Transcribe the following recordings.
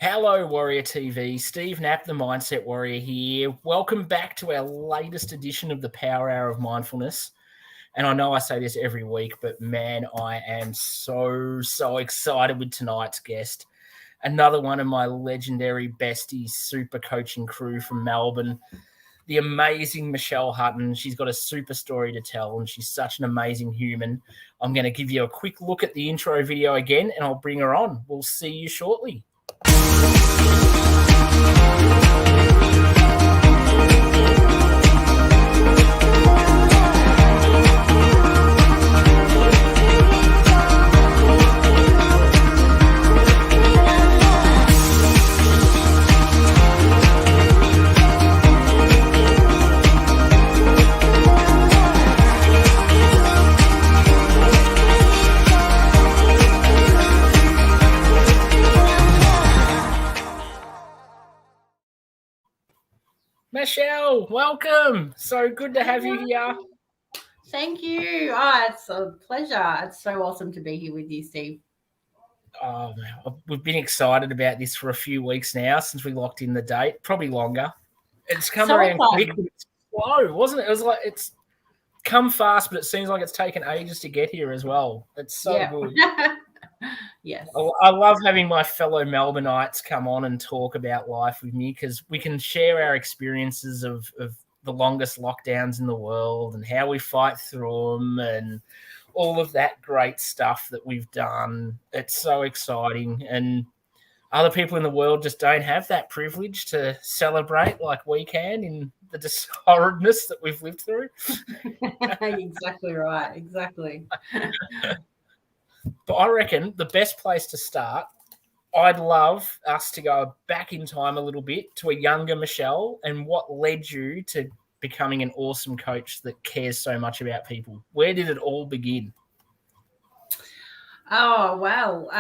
Hello, Warrior TV. Steve Knapp, the Mindset Warrior here. Welcome back to our latest edition of the Power Hour of Mindfulness. And I know I say this every week, but man, I am so excited with tonight's guest. Another one of my legendary besties, super coaching crew from Melbourne, the amazing Michelle Hutton. She's got a super story to tell, and she's such an amazing human. I'm going to give you a quick look at the intro video again, and I'll bring her on. We'll see you shortly. Michelle, welcome. So good to have you here. Thank you. Oh, it's a pleasure. It's so awesome to be here with you, Steve. Oh, we've been excited about this for a few weeks now since we locked in the date, probably longer. It's come around quick. It's slow, wasn't it? It was like it's come fast, but it seems like it's taken ages to get here as well. It's so good. Yes. I love having my fellow Melbourneites come on and talk about life with me because we can share our experiences of the longest lockdowns in the world and how we fight through them and all of that great stuff that we've done. It's so exciting. And other people in the world just don't have that privilege to celebrate like we can in the horridness that we've lived through. Exactly right. Exactly. But I reckon the best place to start, I'd love us to go back in time a little bit to a younger Michelle and what led you to becoming an awesome coach that cares so much about people. Where did it all begin? Oh, well,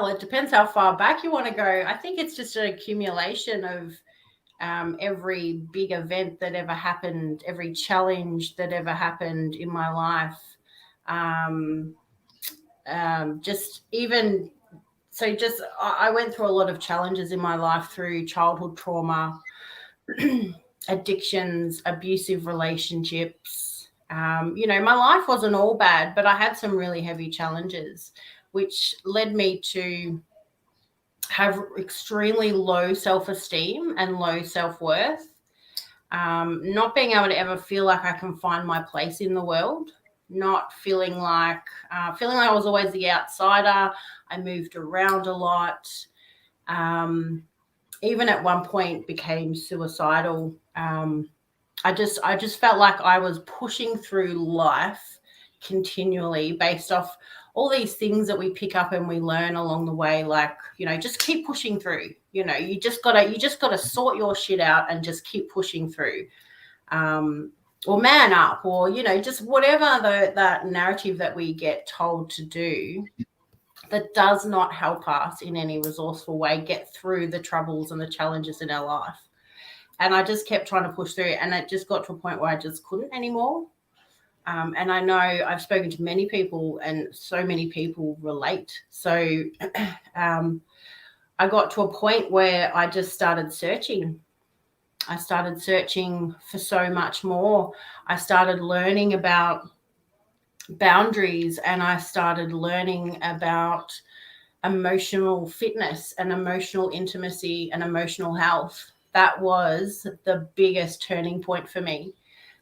it depends how far back you want to go. I think it's just an accumulation of every big event that ever happened, every challenge that ever happened in my life. I went through a lot of challenges in my life through childhood trauma, addictions, abusive relationships. My life wasn't all bad, but I had some really heavy challenges, which led me to have extremely low self-esteem and low self-worth. Not being able to ever feel like I can find my place in the world. Not feeling like I was always the outsider. I moved around a lot. Even at one point became suicidal. I just felt like I was pushing through life continually based off all these things that we pick up and we learn along the way. Like, just keep pushing through. You just gotta sort your shit out and just keep pushing through. Or man up, or, just whatever that narrative that we get told to do that does not help us in any resourceful way get through the troubles and the challenges in our life. And I just kept trying to push through, and it just got to a point where I just couldn't anymore. And I know I've spoken to many people, and so many people relate. So I got to a point where I just started searching. I started searching for so much more. I started learning about boundaries, and I started learning about emotional fitness and emotional intimacy and emotional health. That was the biggest turning point for me.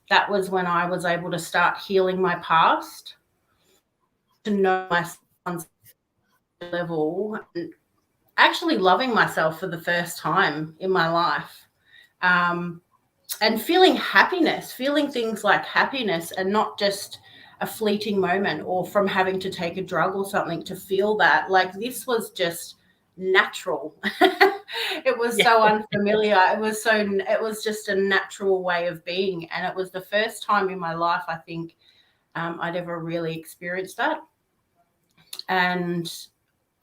That was when I was able to start healing my past, to know myself level, and actually loving myself for the first time in my life. And feeling happiness, feeling things like happiness, and not just a fleeting moment or from having to take a drug or something to feel that. Like, this was just natural. It was so unfamiliar. It was just a natural way of being. And it was the first time in my life, I think, I'd ever really experienced that. And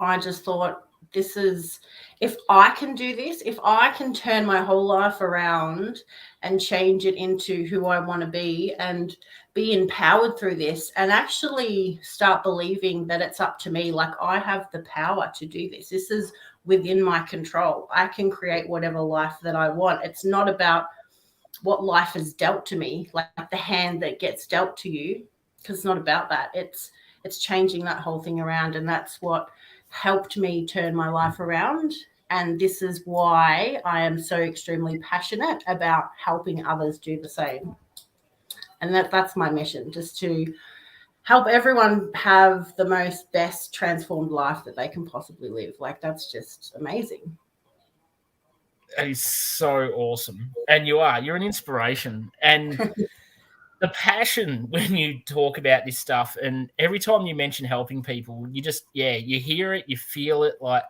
I just thought, if I can do this, if I can turn my whole life around and change it into who I want to be and be empowered through this and actually start believing that it's up to me, like I have the power to do this. This is within my control. I can create whatever life that I want. It's not about what life has dealt to me, like the hand that gets dealt to you, because it's not about that. It's changing that whole thing around, and that's what helped me turn my life around. And this is why I am so extremely passionate about helping others do the same. And that's my mission, just to help everyone have the most best transformed life that they can possibly live. Like, that's just amazing. That is so awesome. And you're an inspiration. And the passion when you talk about this stuff, and every time you mention helping people, you just, you hear it, you feel it. Like,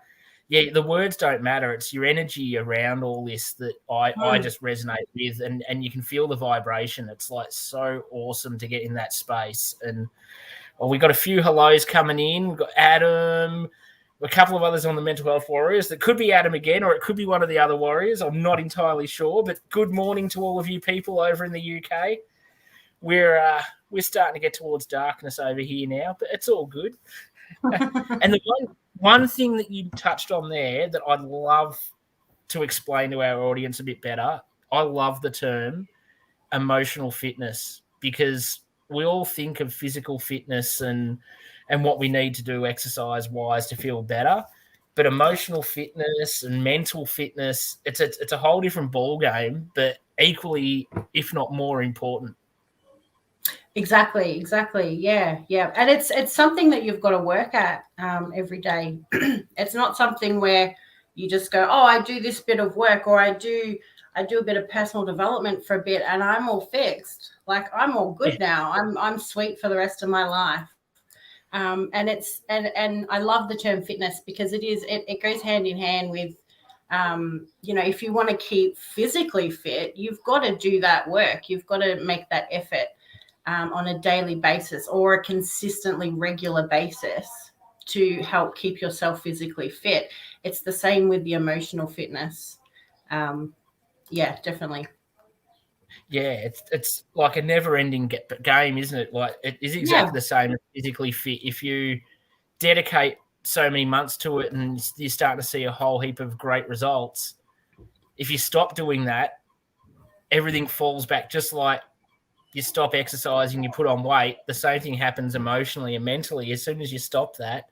the words don't matter. It's your energy around all this that I just resonate with, and you can feel the vibration. It's like so awesome to get in that space. And we got a few hellos coming in. We've got Adam, a couple of others on the Mental Health Warriors. That could be Adam again, or it could be one of the other warriors. I'm not entirely sure. But good morning to all of you people over in the UK. We're starting to get towards darkness over here now, but it's all good. And the one thing that you touched on there that I'd love to explain to our audience a bit better, I love the term emotional fitness, because we all think of physical fitness and what we need to do exercise-wise to feel better. But emotional fitness and mental fitness, it's a whole different ball game, but equally, if not more important. Exactly. Yeah. And it's something that you've got to work at every day. It's not something where you just go, oh, I do this bit of work, or I do a bit of personal development for a bit, and I'm all fixed. Like, I'm all good now. I'm sweet for the rest of my life. And I love the term fitness, because it goes hand in hand with, if you want to keep physically fit, you've got to do that work. You've got to make that effort on a daily basis or a consistently regular basis to help keep yourself physically fit. It's the same with the emotional fitness. Definitely. Yeah, it's like a never-ending game, isn't it? Like, it is exactly the same as physically fit. If you dedicate so many months to it and you're starting to see a whole heap of great results, if you stop doing that, everything falls back. Just like you stop exercising, you put on weight, the same thing happens emotionally and mentally. As soon as you stop that,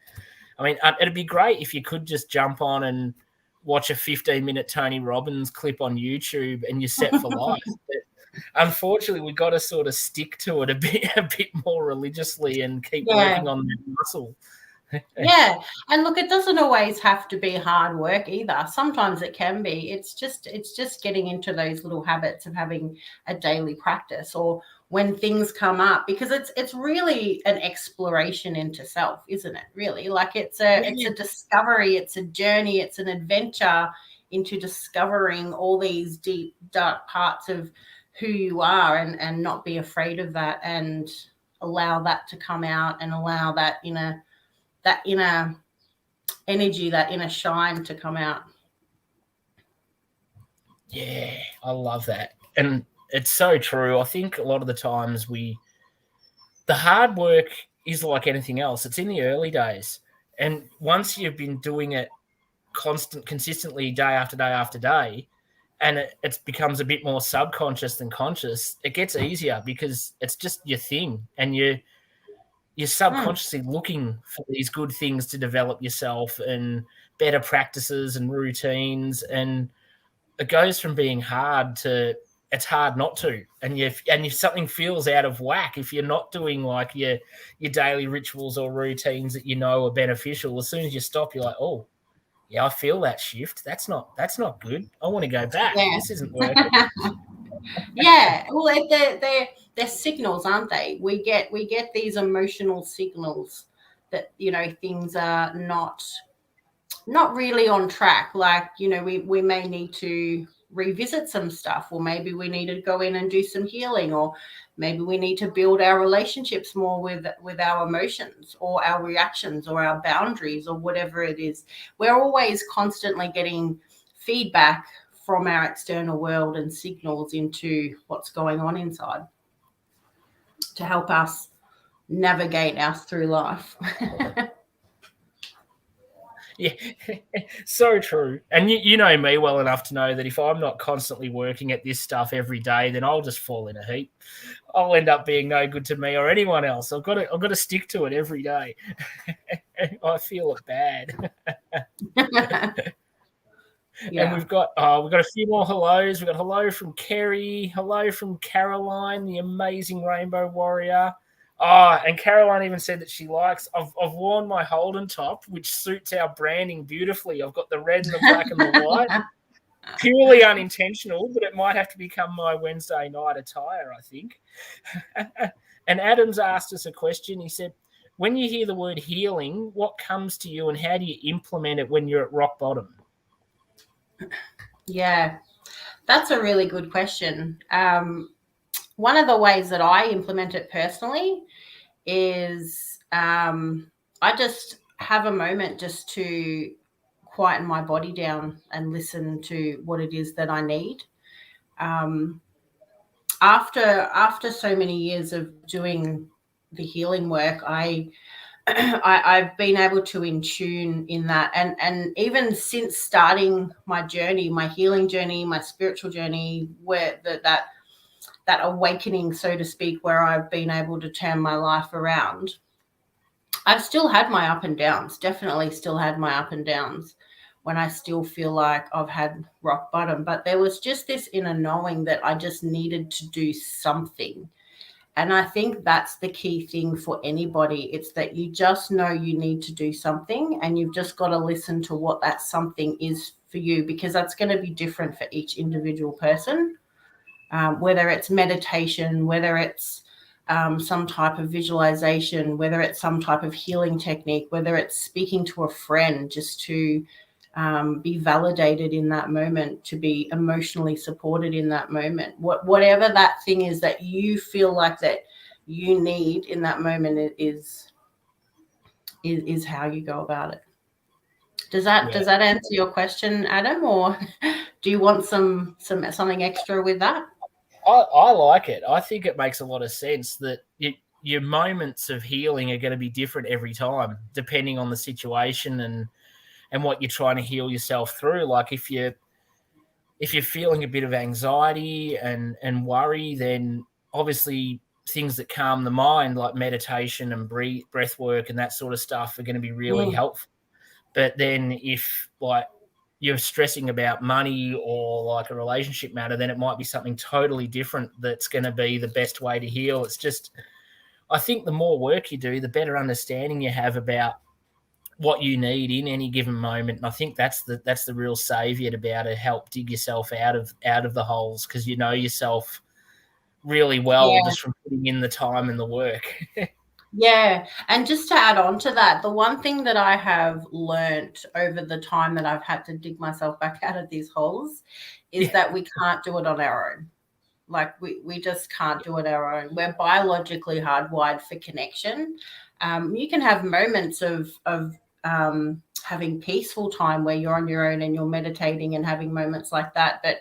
I mean, it'd be great if you could just jump on and watch a 15-minute Tony Robbins clip on YouTube and you're set for life. But unfortunately, we've got to sort of stick to it a bit more religiously and keep working on that muscle. Yeah. And look, it doesn't always have to be hard work either. Sometimes it can be. It's just getting into those little habits of having a daily practice, or when things come up, because it's really an exploration into self, isn't it? Really, like it's a discovery, it's a journey, it's an adventure into discovering all these deep, dark parts of who you are, and not be afraid of that, and allow that to come out, and allow that inner energy, that inner shine to come out. Yeah, I love that. And it's so true. I think a lot of the times the hard work is like anything else. It's in the early days. And once you've been doing it consistently day after day after day, and it becomes a bit more subconscious than conscious, it gets easier because it's just your thing. And you're subconsciously looking for these good things to develop yourself and better practices and routines. And it goes from being hard to it's hard not to. And if something feels out of whack, if you're not doing like your daily rituals or routines that you know are beneficial, as soon as you stop, you're like, oh, yeah, I feel that shift. That's not good. I want to go back. Yeah. This isn't working. Yeah. Well, they're signals, aren't they? We get these emotional signals that, things are not really on track. Like, we may need to revisit some stuff, or maybe we need to go in and do some healing, or maybe we need to build our relationships more with our emotions or our reactions or our boundaries or whatever it is. We're always constantly getting feedback from our external world and signals into what's going on inside to help us navigate us through life. Yeah, so true. And you know me well enough to know that if I'm not constantly working at this stuff every day, then I'll just fall in a heap. I'll end up being no good to me or anyone else. I've got to stick to it every day. I feel it bad. Yeah. And we've got a few more hellos. We've got hello from Kerry, hello from Caroline, the amazing Rainbow Warrior. And Caroline even said that she likes, I've worn my Holden top, which suits our branding beautifully. I've got the red and the black and the white. Purely unintentional, but it might have to become my Wednesday night attire, I think. And Adam's asked us a question. He said, when you hear the word healing, what comes to you and how do you implement it when you're at rock bottom? Yeah, that's a really good question. One of the ways that I implement it personally is I just have a moment just to quieten my body down and listen to what it is that I need. After so many years of doing the healing work, I've been able to in tune in that, and even since starting my journey, my healing journey, my spiritual journey, where that awakening, so to speak, where I've been able to turn my life around, I've still had my up and downs, definitely still had my up and downs when I still feel like I've had rock bottom. But there was just this inner knowing that I just needed to do something. And I think that's the key thing for anybody. It's that you just know you need to do something, and you've just got to listen to what that something is for you, because that's going to be different for each individual person. Whether it's meditation, whether it's some type of visualization, whether it's some type of healing technique, whether it's speaking to a friend just to be validated in that moment, to be emotionally supported in that moment, whatever that thing is that you feel like that you need in that moment is how you go about it. Does that answer your question, Adam, or do you want something extra with that? I like it. I think it makes a lot of sense that your moments of healing are going to be different every time, depending on the situation and what you're trying to heal yourself through. Like if you're feeling a bit of anxiety and worry, then obviously things that calm the mind, like meditation and breath work and that sort of stuff, are going to be really helpful. But then if like you're stressing about money or like a relationship matter, then it might be something totally different that's going to be the best way to heal. It's just, I think the more work you do, the better understanding you have about what you need in any given moment. And I think that's the real savior to be able to help dig yourself out of the holes, because you know yourself really well just from putting in the time and the work. Yeah. And just to add on to that, the one thing that I have learnt over the time that I've had to dig myself back out of these holes is that we can't do it on our own. Like we just can't do it our own. We're biologically hardwired for connection. You can have moments of having peaceful time where you're on your own and you're meditating and having moments like that. But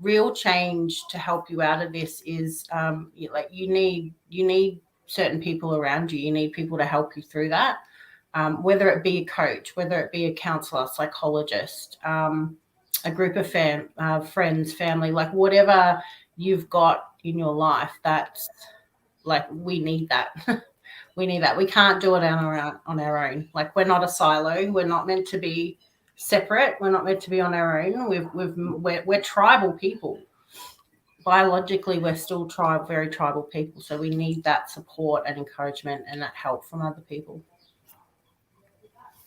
real change to help you out of this is like you need certain people around you. You need people to help you through that, whether it be a coach, whether it be a counselor, psychologist, a group of friends, family, like whatever you've got in your life. That's like, we need that. We need that. We can't do it on our own. Like, we're not a silo. We're not meant to be separate. We're not meant to be on our own. We're tribal people. Biologically, we're still very tribal people. So we need that support and encouragement and that help from other people.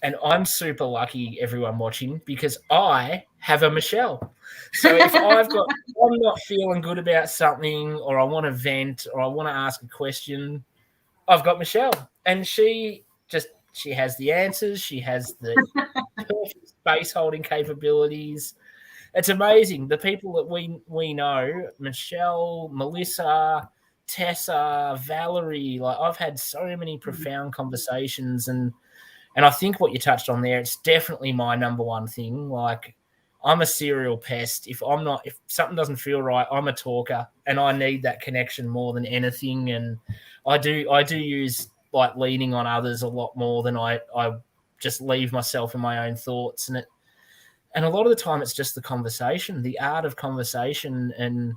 And I'm super lucky, everyone watching, because I have a Michelle. So if I'm not feeling good about something, or I want to vent, or I want to ask a question, I've got Michelle. And she has the answers. She has the perfect space holding capabilities. it's amazing. The people that we know, Michelle, Melissa, Tessa, Valerie, like I've had so many profound conversations, and I think what you touched on there, it's definitely my number one thing. Like I'm a serial pest. If something doesn't feel right, I'm a talker, and I need that connection more than anything. And I do use like leaning on others a lot more than I just leave myself in my own thoughts. And a lot of the time it's just the conversation, the art of conversation, and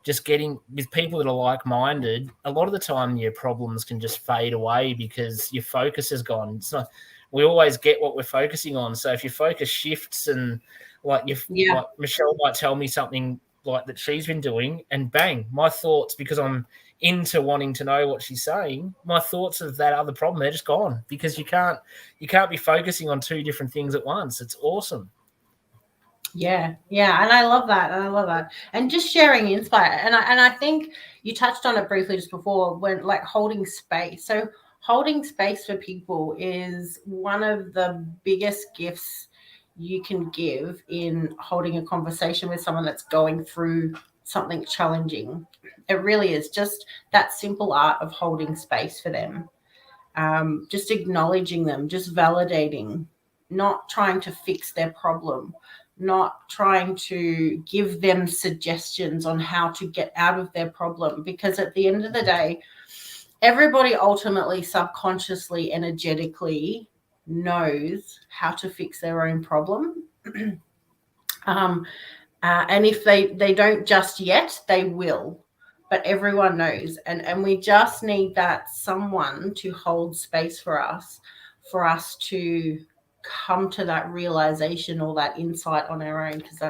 just getting with people that are like-minded. A lot of the time your problems can just fade away because your focus is gone. It's not, we always get what we're focusing on. So if your focus shifts, and like like Michelle might tell me something like that she's been doing, and bang, my thoughts, because I'm into wanting to know what she's saying, my thoughts of that other problem, they're just gone, because you can't be focusing on two different things at once. It's awesome. Yeah, and I love that. And just sharing insight. And I think you touched on it briefly just before, when like holding space. So holding space for people is one of the biggest gifts you can give in holding a conversation with someone that's going through something challenging. It really is just that simple art of holding space for them. Just acknowledging them, just validating, not trying to fix their problem, not trying to give them suggestions on how to get out of their problem, because at the end of the day, everybody ultimately subconsciously, energetically knows how to fix their own problem. And if they don't just yet, they will. But everyone knows, and we just need that someone to hold space for us to come to that realization or that insight on our own, because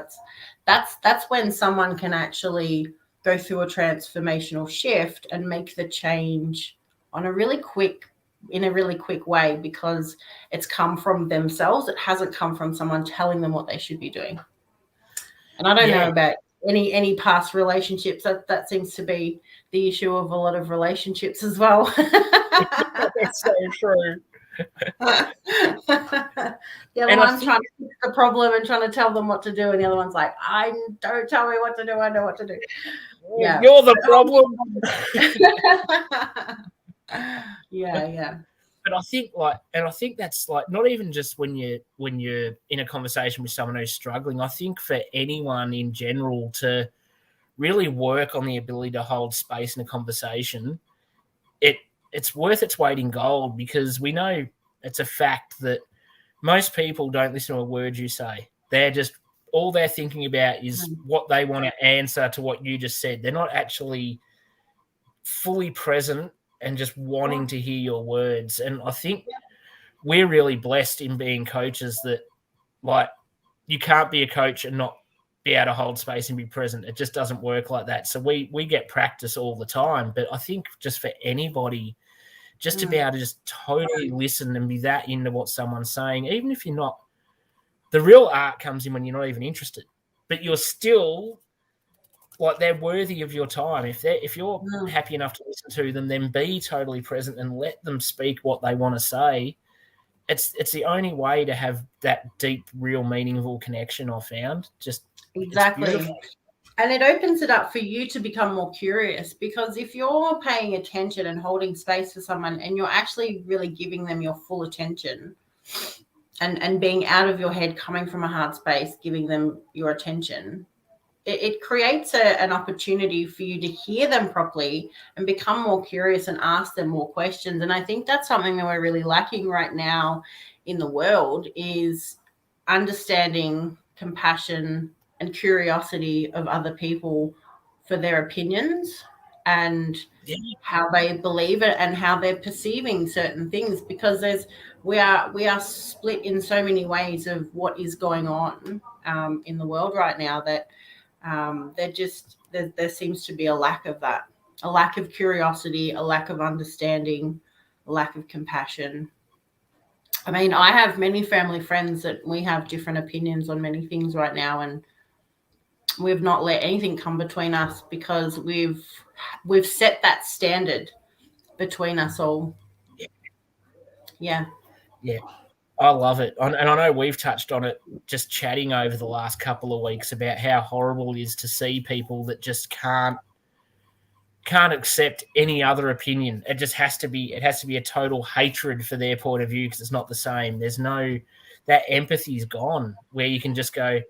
that's when someone can actually go through a transformational shift and make the change in a really quick way, because it's come from themselves. It hasn't come from someone telling them what they should be doing. And I don't know about any past relationships. That seems to be the issue of a lot of relationships as well. That's so true. The other one's trying to fix the problem and trying to tell them what to do, and the other one's like, don't tell me what to do, I know what to do. Yeah, you're the problem. yeah. But I think that's like not even just when you're in a conversation with someone who's struggling. I think for anyone in general to really work on the ability to hold space in a conversation, it's worth its weight in gold, because we know it's a fact that most people don't listen to a word you say. They're just, all they're thinking about is what they want to answer to what you just said. They're not actually fully present and just wanting to hear your words. And I think we're really blessed in being coaches that, like, you can't be a coach and not be able to hold space and be present. It just doesn't work like that. So we get practice all the time. But I think just for anybody, just to be able to just totally listen and be that into what someone's saying, even if you're not, the real art comes in when you're not even interested, but you're still like, they're worthy of your time. If you're happy enough to listen to them, then be totally present and let them speak what they want to say. It's the only way to have that deep, real, meaningful connection, I found. Just exactly. And it opens it up for you to become more curious, because if you're paying attention and holding space for someone, and you're actually really giving them your full attention, and being out of your head, coming from a hard space, giving them your attention, it creates an opportunity for you to hear them properly and become more curious and ask them more questions. And I think that's something that we're really lacking right now in the world, is understanding, compassion, and curiosity of other people for their opinions and how they believe it and how they're perceiving certain things, because we are split in so many ways of what is going on in the world right now, that there seems to be a lack of that, a lack of curiosity, a lack of understanding, a lack of compassion. I mean, I have many family friends that we have different opinions on many things right now, and we've not let anything come between us, because we've set that standard between us all. Yeah. I love it. And I know we've touched on it just chatting over the last couple of weeks about how horrible it is to see people that just can't accept any other opinion. It just has to be a total hatred for their point of view because it's not the same. There's no that empathy's gone where you can just go,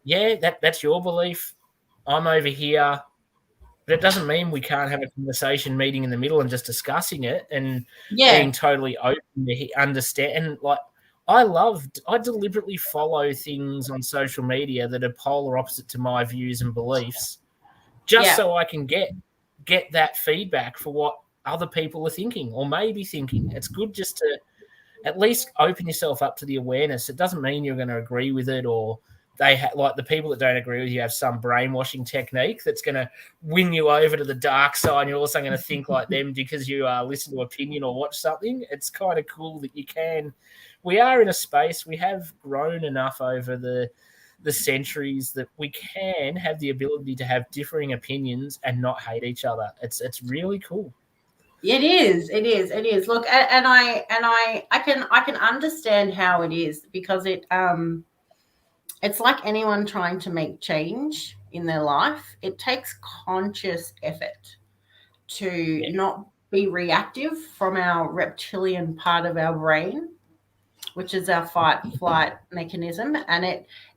yeah, that's your belief. I'm over here. But it doesn't mean we can't have a conversation, meeting in the middle and just discussing it and being totally open to understand. And like, I deliberately follow things on social media that are polar opposite to my views and beliefs, just so I can get that feedback for what other people are thinking or maybe thinking. It's good just to at least open yourself up to the awareness. It doesn't mean you're going to agree with it, or like the people that don't agree with you have some brainwashing technique that's going to win you over to the dark side. And you're also going to think like them because you listen to opinion or watch something. It's kind of cool that you can. We are in a space, we have grown enough over the centuries that we can have the ability to have differing opinions and not hate each other. It's really cool. It is. Look, and I can understand how it is, because it's like anyone trying to make change in their life. It takes conscious effort to not be reactive from our reptilian part of our brain, which is our fight flight mechanism, and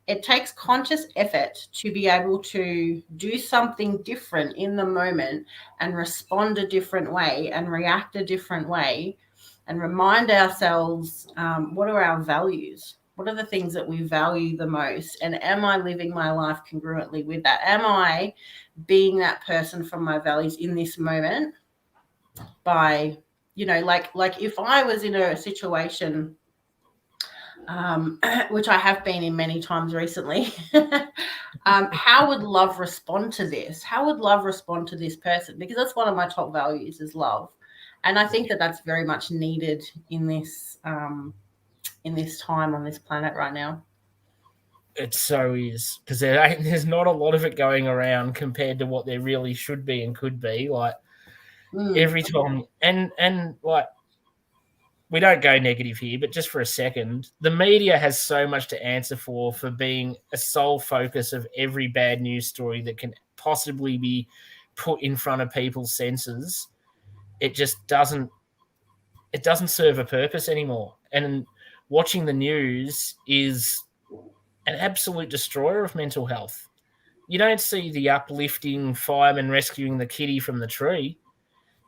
it takes conscious effort to be able to do something different in the moment and respond a different way and react a different way, and remind ourselves, what are our values? What are the things that we value the most? And am I living my life congruently with that? Am I being that person from my values in this moment? By, like if I was in a situation, which I have been in many times recently, how would love respond to this? How would love respond to this person? Because that's one of my top values, is love. And I think that that's very much needed in this time on this planet right now. It so is, because there's not a lot of it going around compared to what there really should be and could be. Like every time, and like, we don't go negative here, but just for a second, the media has so much to answer for being a sole focus of every bad news story that can possibly be put in front of people's senses. It just doesn't serve a purpose anymore. And watching the news is an absolute destroyer of mental health. You don't see the uplifting fireman rescuing the kitty from the tree.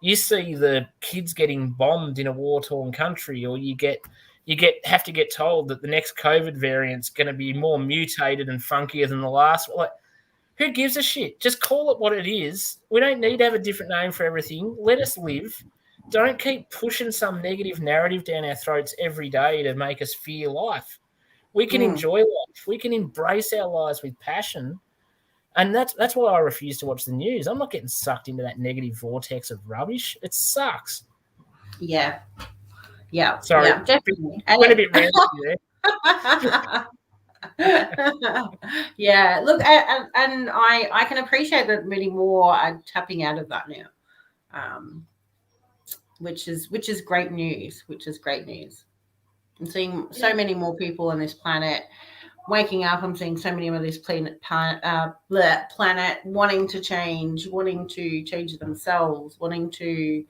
You see the kids getting bombed in a war-torn country, or you have to get told that the next COVID variant's going to be more mutated and funkier than the last. Like, who gives a shit? Just call it what it is. We don't need to have a different name for everything. Let us live. Don't keep pushing some negative narrative down our throats every day to make us fear life. We can enjoy life. We can embrace our lives with passion. And that's why I refuse to watch the news. I'm not getting sucked into that negative vortex of rubbish. It sucks. Yeah. Sorry, yeah, definitely. Went a bit ranty there. Yeah, look, and I can appreciate that many more are tapping out of that now, which is great news. I'm seeing so many more people on this planet waking up. I'm seeing so many of this planet wanting to change themselves, wanting to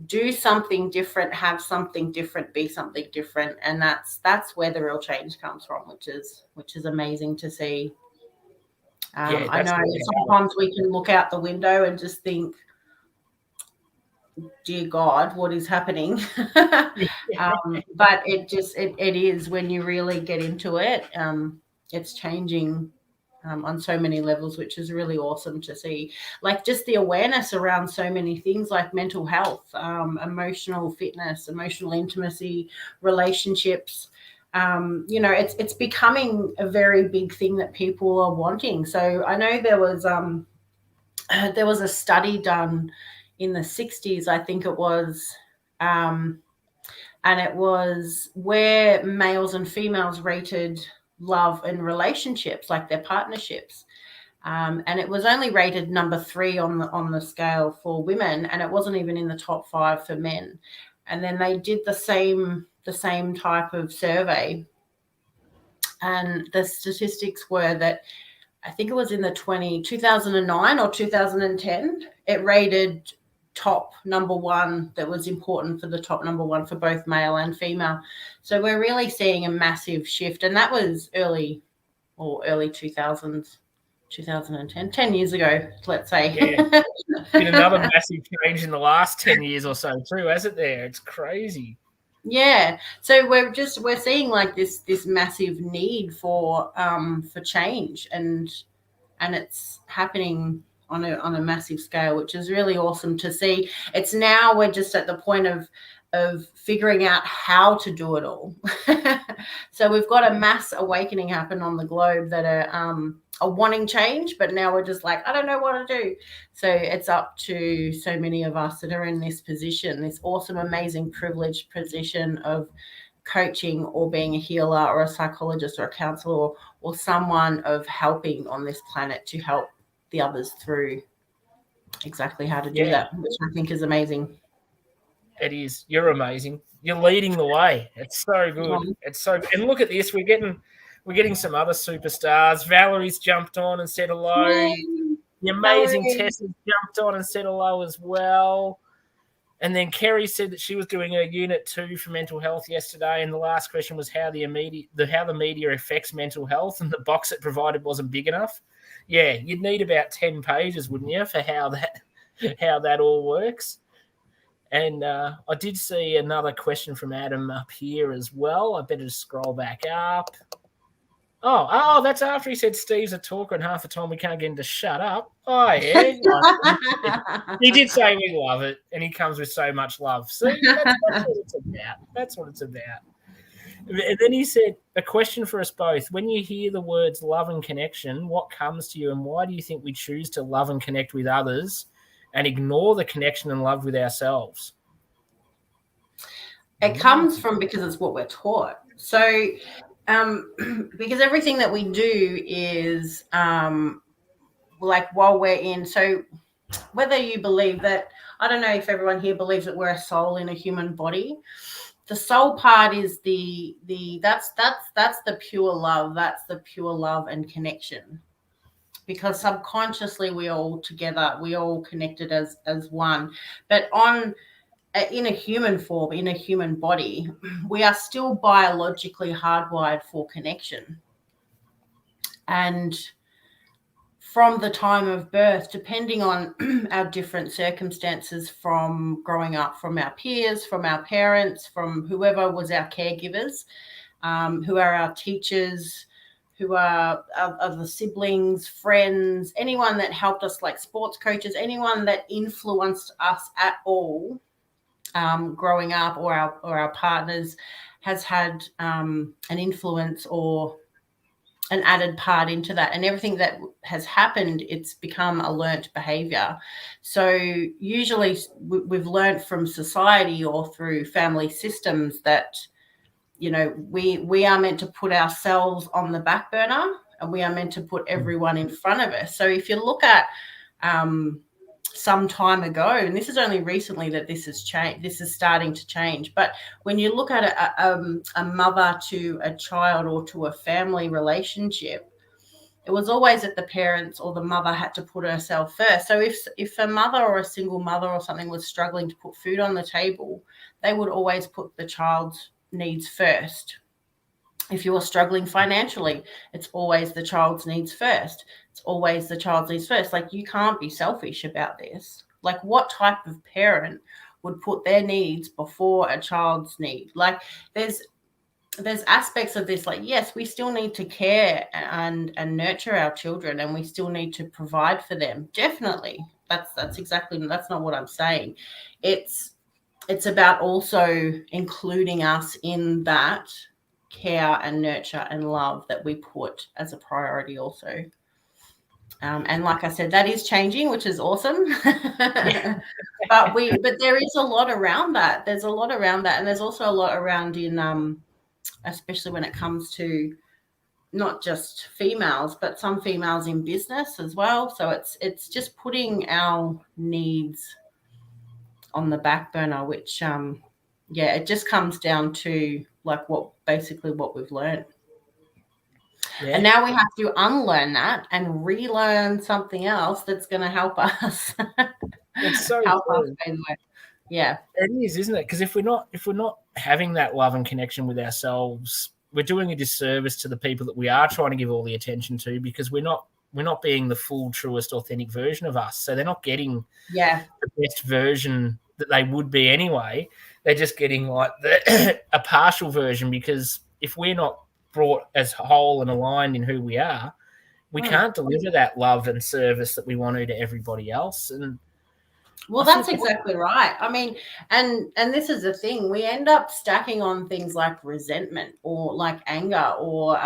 do something different, have something different, be something different. And that's where the real change comes from, which is amazing to see. I know sometimes we can look out the window and just think, dear God, what is happening? But it is, when you really get into it, it's changing on so many levels, which is really awesome to see. Like, just the awareness around so many things, like mental health, emotional fitness, emotional intimacy, relationships. It's becoming a very big thing that people are wanting. So I know there was a study done in the 60s, I think it was, and it was where males and females rated love and relationships, like their partnerships. And it was only rated number 3 on the scale for women, and it wasn't even in the top 5 for men. And then they did the same the same type of survey, and the statistics were that I think it was in the 2009 or 2010, it rated top number one, that was important for the top number one for both male and female. So we're really seeing a massive shift, and that was early 2000s, 2010, 10 years ago, let's say. Yeah. Been another massive change in the last 10 years or so too, hasn't there? It's crazy. Yeah. So we're seeing like this massive need for change, and it's happening on a massive scale, which is really awesome to see. It's now we're just at the point of figuring out how to do it all. So we've got a mass awakening happen on the globe that are wanting change, but now we're just like, I don't know what to do. So it's up to so many of us that are in this position, this awesome, amazing, privileged position of coaching or being a healer or a psychologist or a counselor or someone of helping on this planet to help the others through exactly how to do that, which I think is amazing. It is. You're amazing. You're leading the way. It's so good. It's so. And look at this. We're getting some other superstars. Valerie's jumped on and said hello. Yay. The amazing Tessa's jumped on and said hello as well. And then Kerry said that she was doing her unit 2 for mental health yesterday, and the last question was how the media affects mental health, and the box it provided wasn't big enough. Yeah, you'd need about 10 pages, wouldn't you, for how that all works. And I did see another question from Adam up here as well. I better scroll back up. Oh, that's after he said Steve's a talker and half the time we can't get him to shut up. Oh, yeah. He did say we love it, and he comes with so much love. See, that's what it's about. That's what it's about. And then he said, a question for us both. When you hear the words love and connection, what comes to you, and why do you think we choose to love and connect with others and ignore the connection and love with ourselves? It comes from because it's what we're taught. So because everything that we do is like while we're in, so whether you believe that, I don't know if everyone here believes that we're a soul in a human body. The soul part is that's the pure love. That's the pure love and connection, because subconsciously we all together, we all connected as one. But in a human form, in a human body, we are still biologically hardwired for connection. And from the time of birth, depending on our different circumstances, from growing up, from our peers, from our parents, from whoever was our caregivers, who are our teachers, who are the siblings, friends, anyone that helped us, like sports coaches, anyone that influenced us at all, growing up, or our partners, has had an influence or an added part into that. And everything that has happened, it's become a learnt behavior. So usually we've learned from society or through family systems that, you know, we are meant to put ourselves on the back burner, and we are meant to put everyone in front of us. So if you look at some time ago, and this is only recently that this has changed, this is starting to change, but when you look at a mother to a child or to a family relationship, it was always that the parents or the mother had to put herself first. So if a mother or a single mother or something was struggling to put food on the table, they would always put the child's needs first. If you are struggling financially, it's always the child's needs first. It's always the child's needs first. Like, you can't be selfish about this. Like, what type of parent would put their needs before a child's need? Like, there's aspects of this, like, yes, we still need to care and nurture our children, and we still need to provide for them. Definitely. That's not what I'm saying. It's about also including us in that care and nurture and love that we put as a priority also. And like I said, that is changing, which is awesome. but there is a lot around that. There's a lot around that. And there's also a lot around in, especially when it comes to not just females, but some females in business as well. So it's just putting our needs on the back burner, which yeah, it just comes down to like what we've learned. Yeah. And now we have to unlearn that and relearn something else that's going to help us. It's so help us true. go the way. Yeah. It is, isn't it? Because if we're not having that love and connection with ourselves, we're doing a disservice to the people that we are trying to give all the attention to, because we're not being the full, truest, authentic version of us. So they're not getting Yeah. the best version that they would be anyway. They're just getting like a partial version, because if we're not brought as whole and aligned in who we are, we can't deliver that love and service that we want to everybody else. And well, that's exactly right. I mean, and this is the thing. We end up stacking on things like resentment or like anger, or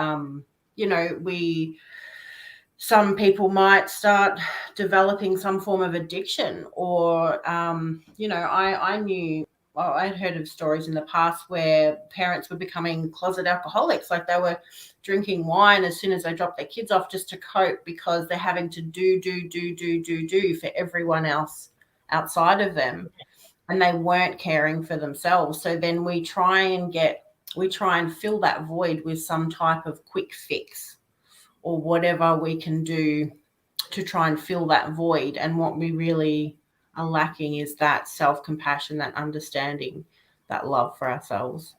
some people might start developing some form of addiction, or I knew, well, I'd heard of stories in the past where parents were becoming closet alcoholics. Like they were drinking wine as soon as they dropped their kids off just to cope, because they're having to do for everyone else outside of them, and they weren't caring for themselves. So then we try and fill that void with some type of quick fix or whatever we can do to try and fill that void. And what we really are lacking is that self-compassion, that understanding, that love for ourselves,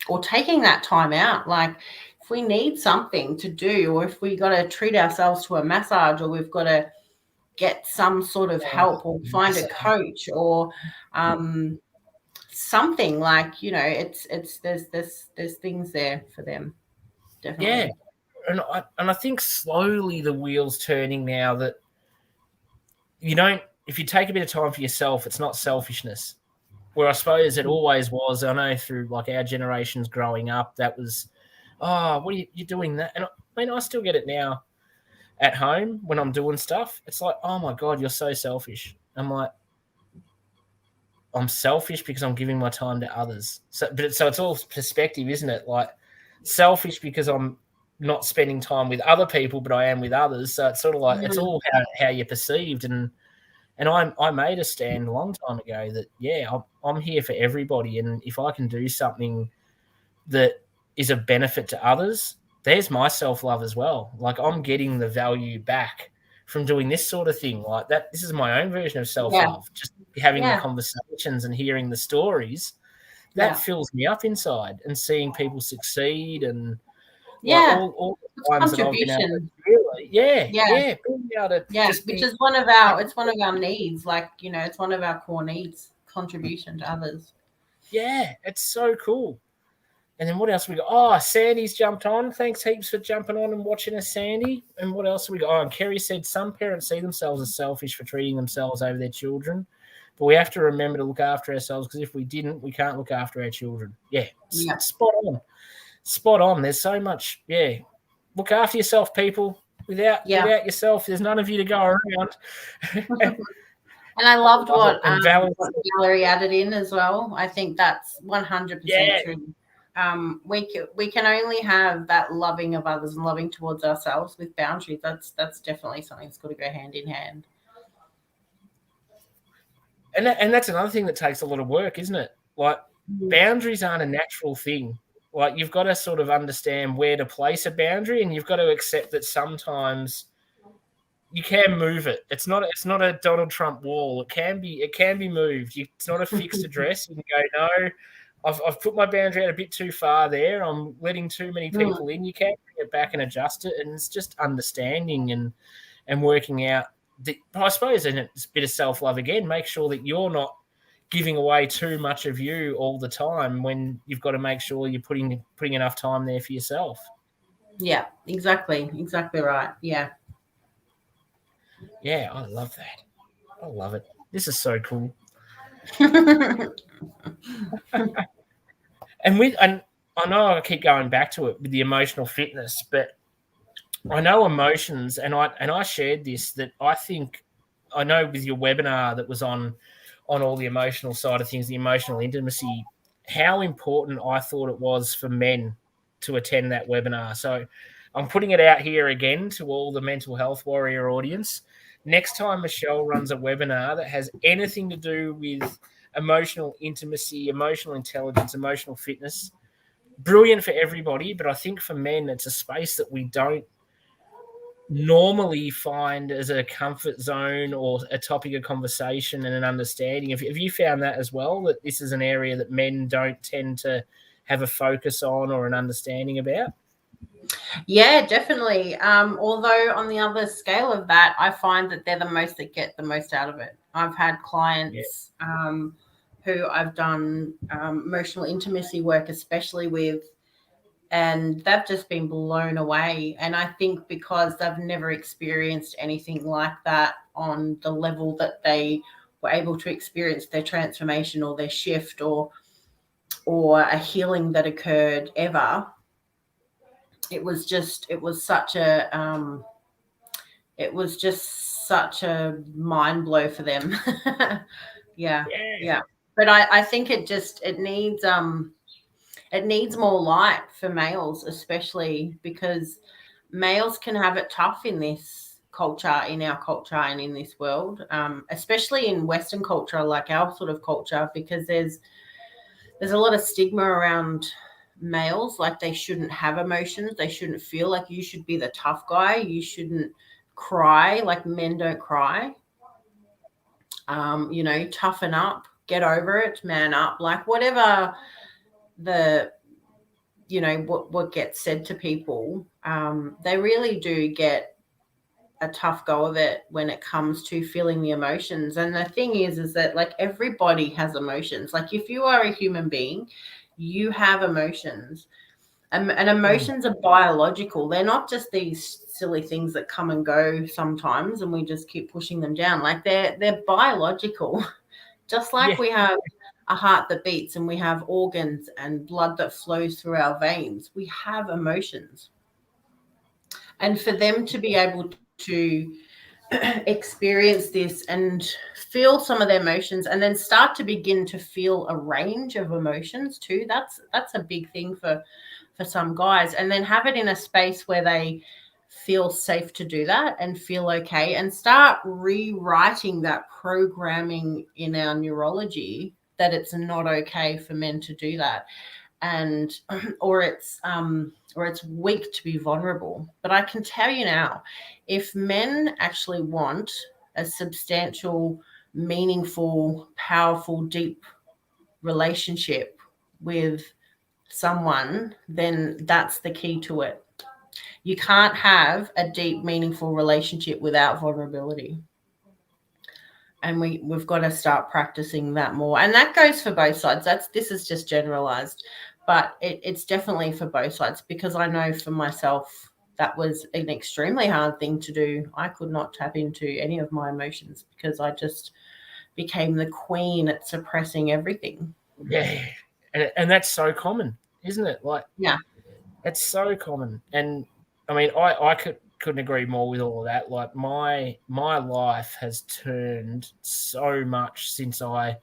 or taking that time out. Like if we need something to do, or if we got to treat ourselves to a massage, or we've got to get some sort of help, or find a coach, or something, like, it's there's things there for them, definitely. Yeah. And I think slowly the wheel's turning now, that if you take a bit of time for yourself, it's not selfishness. Where I suppose it always was. I know through like our generations growing up, that was, oh, what are you doing that? And I mean, I still get it now at home when I'm doing stuff. It's like, oh my God, you're so selfish. I'm like, I'm selfish because I'm giving my time to others. So it's all perspective, isn't it? Like selfish because I'm not spending time with other people, but I am with others. So it's sort of like, it's all how you're perceived. And I made a stand a long time ago that, yeah, I'm here for everybody. And if I can do something that is of benefit to others, there's my self-love as well. Like I'm getting the value back from doing this sort of thing. Like that, this is my own version of self-love. Just having the conversations and hearing the stories, that fills me up inside, and seeing people succeed, and all the times that I've been able to really, being able to which is one of our needs. Like, it's one of our core needs, contribution to others. Yeah, it's so cool. And then what else we got? Oh, Sandy's jumped on. Thanks heaps for jumping on and watching us, Sandy. And what else we got? Oh, and Kerry said some parents see themselves as selfish for treating themselves over their children, but we have to remember to look after ourselves, because if we didn't, we can't look after our children. Yeah. Spot on. Spot on. There's so much. Yeah. Look after yourself, people. Without yourself, there's none of you to go around. And I loved what Valerie added in as well. I think that's 100% true. We can only have that loving of others and loving towards ourselves with boundaries. That's definitely something that's got to go hand in hand. And that's another thing that takes a lot of work, isn't it? Like boundaries aren't a natural thing. Like you've got to sort of understand where to place a boundary, and you've got to accept that sometimes you can move it. It's not a Donald Trump wall. It can be moved. It's not a fixed address. You can go, no, I've put my boundary out a bit too far there. I'm letting too many people in. You can bring it back and adjust it, and it's just understanding and working out. I suppose, and it's a bit of self-love again. Make sure that you're not giving away too much of you all the time, when you've got to make sure you're putting enough time there for yourself. Yeah, exactly right. Yeah, I love that. I love it. This is so cool. And I know I keep going back to it with the emotional fitness, but I know emotions, and I shared this, that I know with your webinar that was on all the emotional side of things, the emotional intimacy, how important I thought it was for men to attend that webinar. So I'm putting it out here again to all the mental health warrior audience. Next time Michelle runs a webinar that has anything to do with emotional intimacy, emotional intelligence, emotional fitness. Brilliant for everybody, but I think for men, it's a space that we don't normally find as a comfort zone or a topic of conversation and an understanding. Have you found that as well, that this is an area that men don't tend to have a focus on or an understanding about? Yeah, definitely. Although on the other scale of that, I find that they're the most that get the most out of it. I've had Yeah. clients who I've done emotional intimacy work, especially with, and they've just been blown away. And I think because they've never experienced anything like that on the level that they were able to experience their transformation or their shift or a healing that occurred ever, it was such a mind blow for them. Yeah, Yeah. yeah. But I think it needs more light for males, especially because males can have it tough in this culture, in our culture, and in this world, especially in Western culture, like our sort of culture, because there's a lot of stigma around males, like they shouldn't have emotions, they shouldn't feel, like you should be the tough guy, you shouldn't cry, like men don't cry. Toughen up, get over it, man up, like whatever the what gets said to people. They really do get a tough go of it when it comes to feeling the emotions. And the thing is that like everybody has emotions. Like if you are a human being, you have emotions. And emotions are biological. They're not just these silly things that come and go sometimes and we just keep pushing them down. Like they're biological. Just like Yeah. we have a heart that beats and we have organs and blood that flows through our veins, we have emotions. And for them to be able to experience this and feel some of their emotions and then start to begin to feel a range of emotions too, that's a big thing for some guys, and then have it in a space where they feel safe to do that and feel okay and start rewriting that programming in our neurology that it's not okay for men to do that, and or it's weak to be vulnerable. But I can tell you now, if men actually want a substantial, meaningful, powerful, deep relationship with someone, then that's the key to it. You can't have a deep, meaningful relationship without vulnerability. And we've got to start practicing that more. And that goes for both sides. This is just generalized, but it's definitely for both sides, because I know for myself that was an extremely hard thing to do. I could not tap into any of my emotions because I just became the queen at suppressing everything. Yeah. And that's so common, isn't it? Like, Yeah. it's so common. And I mean, I couldn't agree more with all of that. Like my life has turned so much since I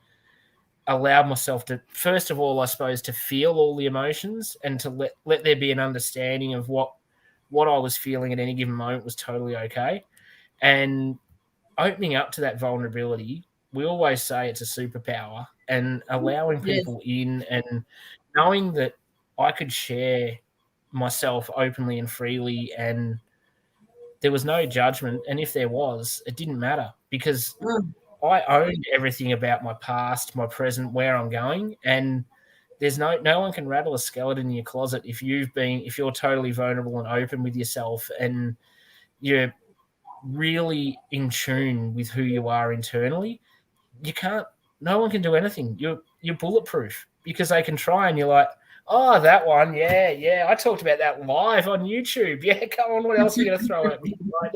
allowed myself to, first of all, I suppose, to feel all the emotions and to let there be an understanding of what I was feeling at any given moment was totally okay. And opening up to that vulnerability, we always say it's a superpower, and allowing Yes. people in and knowing that I could share myself openly and freely, and there was no judgment. And if there was, it didn't matter because Mm. I owned everything about my past, my present, where I'm going. And there's no one can rattle a skeleton in your closet if you're totally vulnerable and open with yourself, and you're really in tune with who you are internally. You can't, no one can do anything. You're bulletproof because they can try, and you're like, oh, that one, yeah, I talked about that live on YouTube. Yeah, come on, what else are you gonna throw at me? Like,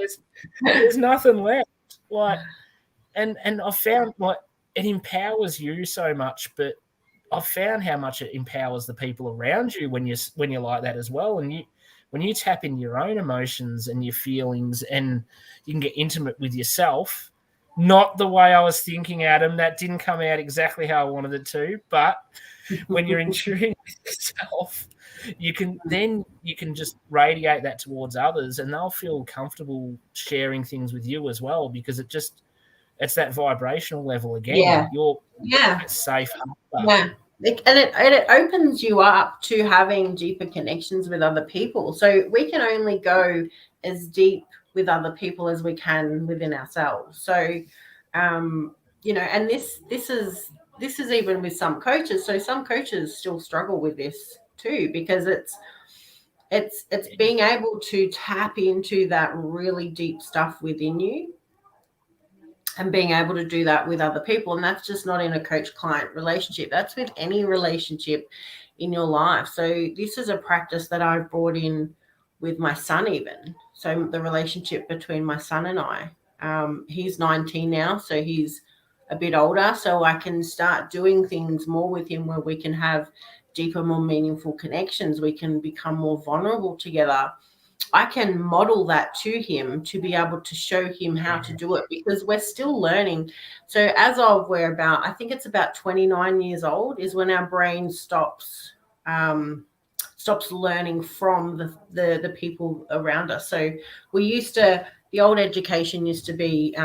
there's nothing left. Like, and I've found, like, it empowers you so much, but I've found how much it empowers the people around you when you're like that as well. And when you tap into your own emotions and your feelings, and you can get intimate with yourself. Not the way I was thinking, Adam. That didn't come out exactly how I wanted it to. But when you're in tune with yourself, you can just radiate that towards others, and they'll feel comfortable sharing things with you as well, because it's that vibrational level again. Yeah. You're Yeah. safe. Yeah. It opens you up to having deeper connections with other people. So we can only go as deep with other people as we can within ourselves. So, you know, and this is even with some coaches. So some coaches still struggle with this too, because it's being able to tap into that really deep stuff within you and being able to do that with other people. And that's just not in a coach-client relationship. That's with any relationship in your life. So this is a practice that I've brought in with my son even. So the relationship between my son and I. He's 19 now, so he's a bit older. So I can start doing things more with him where we can have deeper, more meaningful connections. We can become more vulnerable together. I can model that to him to be able to show him how to do it, because we're still learning. So as of we're about, I think it's about 29 years old is when our brain stops learning from the people around us. So the old education used to be